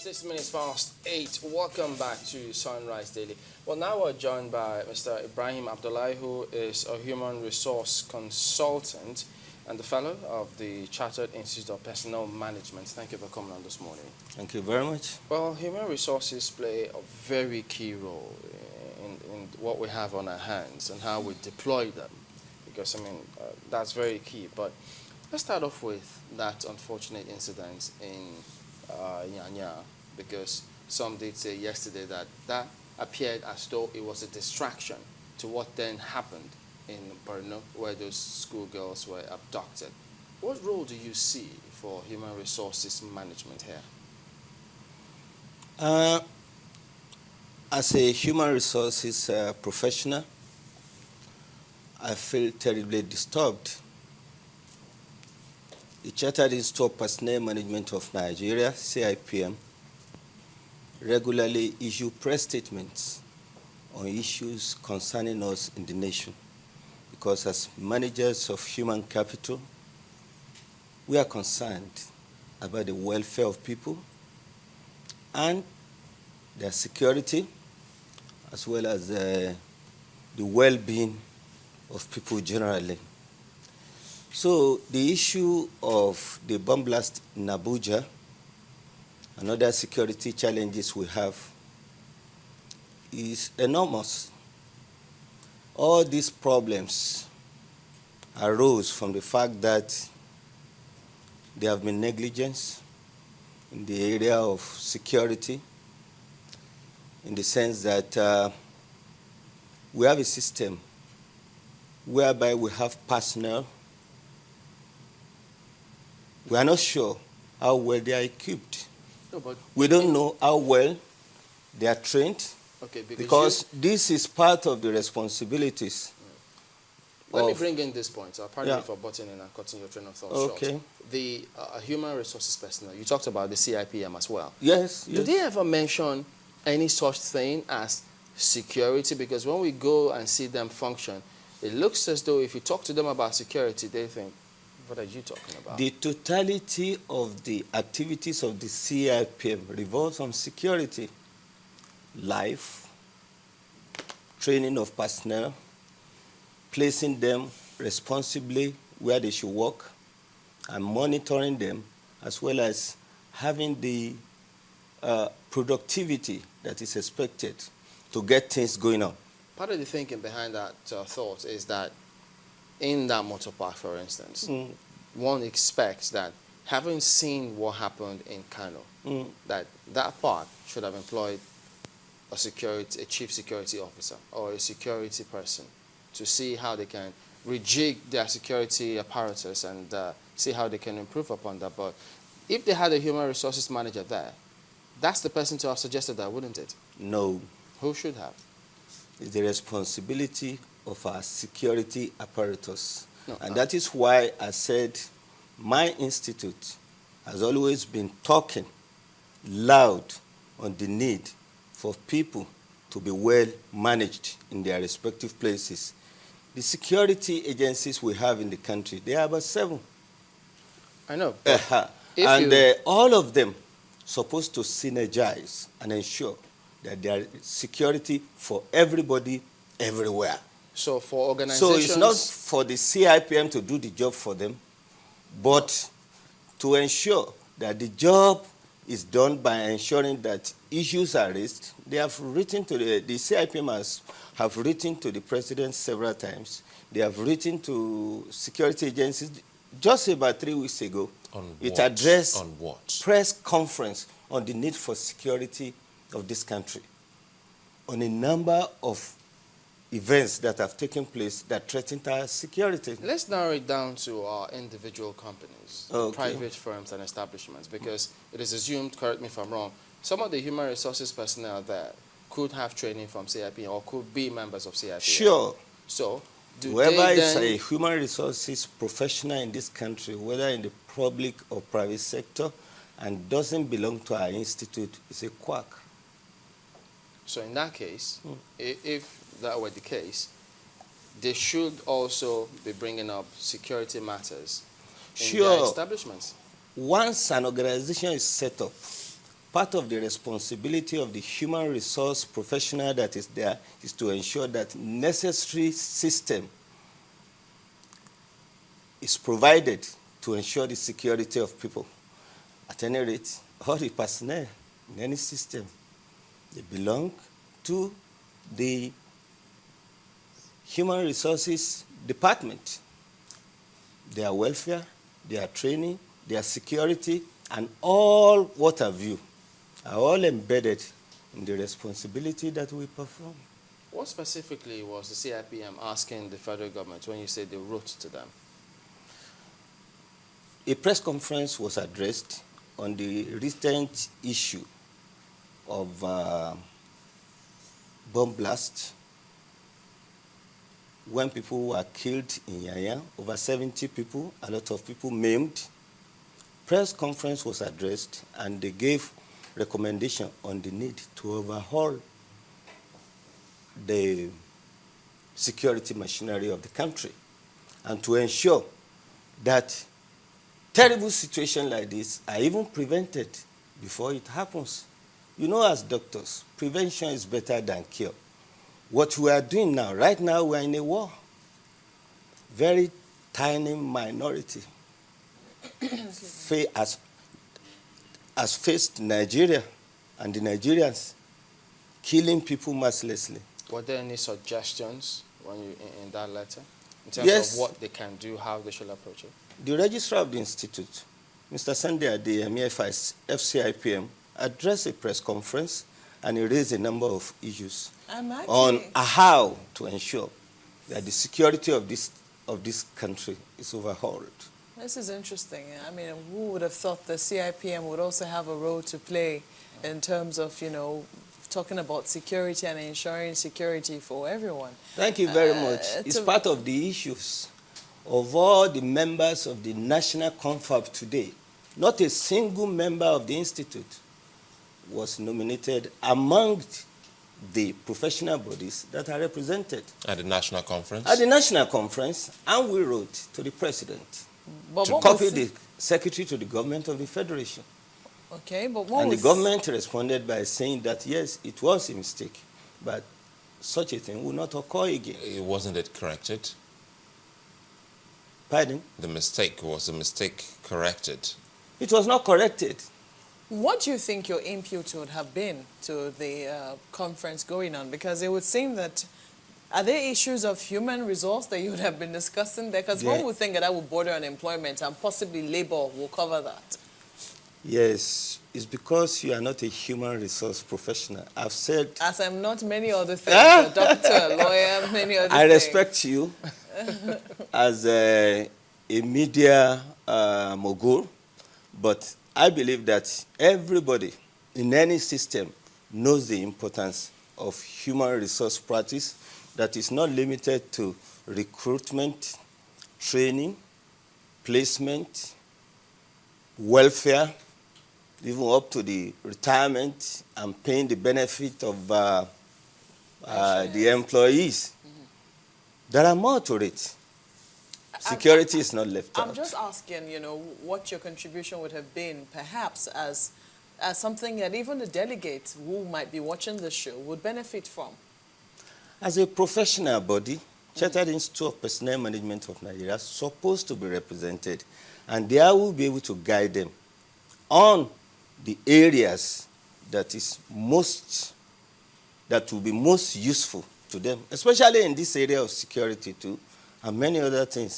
6 minutes past 8. Welcome back to Sunrise Daily. Well, now we're joined by Mr. Ibrahim Abdullahi, who is a human resource consultant and the fellow of the Chartered Institute of Personnel Management. Thank you for coming on this morning. Thank you very much. Well, human resources play a very key role in what we have on our hands and how we deploy them, because, that's very key. But let's start off with that unfortunate incident in Nyanya, because some did say yesterday that appeared as though it was a distraction to what then happened in Borno, where those schoolgirls were abducted. What role do you see for human resources management here? As a human resources professional, I feel terribly disturbed. The Chartered Institute of Personnel Management of Nigeria, CIPM, regularly issue press statements on issues concerning us in the nation, because as managers of human capital, we are concerned about the welfare of people and their security, as well as the well-being of people generally. So the issue of the bomb blast in Abuja and other security challenges we have is enormous. All these problems arose from the fact that there have been negligence in the area of security, in the sense that we have a system whereby we have personnel. We are not sure how well they are equipped. No, but we don't know how well they are trained, okay, because this is part of the responsibilities. Let me bring in this point. Pardon me Yeah. for butting in and cutting your train of thought Okay. short. The human resources personnel, you talked about the CIPM as well. Yes. Do they ever mention any such thing as security? Because when we go and see them function, it looks as though if you talk to them about security, they think, what are you talking about? The totality of the activities of the CIPM revolves on security, life, training of personnel, placing them responsibly where they should work, and monitoring them, as well as having the productivity that is expected to get things going on. Part of the thinking behind that thought is that in that motor park, for instance, one expects that, having seen what happened in Kano, that park should have employed a chief security officer or a security person to see how they can rejig their security apparatus and see how they can improve upon that. But if they had a human resources manager there, that's the person to have suggested that, wouldn't it? No. Who should have? It's the responsibility of our security apparatus. And that is why I said my institute has always been talking loud on the need for people to be well managed in their respective places. The security agencies we have in the country, they are about 7. I know. And all of them supposed to synergize and ensure that there is security for everybody, everywhere. So for organizations... So it's not for the CIPM to do the job for them, but to ensure that the job is done by ensuring that issues are raised. They have written to the CIPM have written to the president several times. They have written to security agencies. Just about 3 weeks ago, it addressed press conference on the need for security of this country, on a number of events that have taken place that threaten our security. Let's narrow it down to our individual companies, private firms and establishments, because it is assumed, correct me if I'm wrong, some of the human resources personnel there could have training from CIP or could be members of CIP. Sure. So, whoever is a human resources professional in this country, whether in the public or private sector, and doesn't belong to our institute, is a quack. So in that case, if that were the case, they should also be bringing up security matters in their establishments. Once an organization is set up, part of the responsibility of the human resource professional that is there is to ensure that necessary system is provided to ensure the security of people. At any rate, all the personnel in any system, they belong to the human resources department. Their welfare, their training, their security, and all what have you are all embedded in the responsibility that we perform. What specifically was the CIPM asking the federal government when you said they wrote to them? A press conference was addressed on the recent issue of bomb blast when people were killed in Yaya, over 70 people, a lot of people maimed. Press conference was addressed and they gave recommendation on the need to overhaul the security machinery of the country and to ensure that terrible situations like this are even prevented before it happens. You know, as doctors, prevention is better than cure. What we are doing now, right now, we are in a war. Very tiny minority has faced Nigeria and the Nigerians killing people mercilessly. Were there any suggestions when you in that letter in terms Yes. of what they can do, how they should approach it? The registrar of the institute, Mr. Sunday Ade, FCIPM, addressed a press conference and he raised a number of issues on how to ensure that the security of this country is overhauled. This is interesting. I mean, who would have thought the CIPM would also have a role to play in terms of, you know, talking about security and ensuring security for everyone? Thank you very much. It's part of the issues of all the members of the National Confab today. Not a single member of the institute was nominated among the professional bodies that are represented. At the national conference? At the national conference, and we wrote to the president But to what copy was- the secretary to the government of the federation. Okay, but what And the was... government responded by saying that, yes, it was a mistake, but such a thing will not occur again. Wasn't it corrected? Pardon? Was the mistake corrected? It was not corrected. What do you think your input would have been to the conference going on? Because it would seem that, are there issues of human resource that you would have been discussing there? Because one would think that would border on employment and possibly labor will cover that. Yes, it's because you are not a human resource professional. I've said... As I'm not many other things, a doctor, a lawyer, many other I things. respect you as a media mogul, but I believe that everybody in any system knows the importance of human resource practice that is not limited to recruitment, training, placement, welfare, even up to the retirement and paying the benefit of the employees. There are more to it. Security is not left out. I'm just asking, you know, what your contribution would have been, perhaps as something that even the delegates who might be watching the show would benefit from. As a professional body, Chartered Institute of Personnel Management of Nigeria is supposed to be represented, and they will be able to guide them on the areas that will be most useful to them, especially in this area of security too, and many other things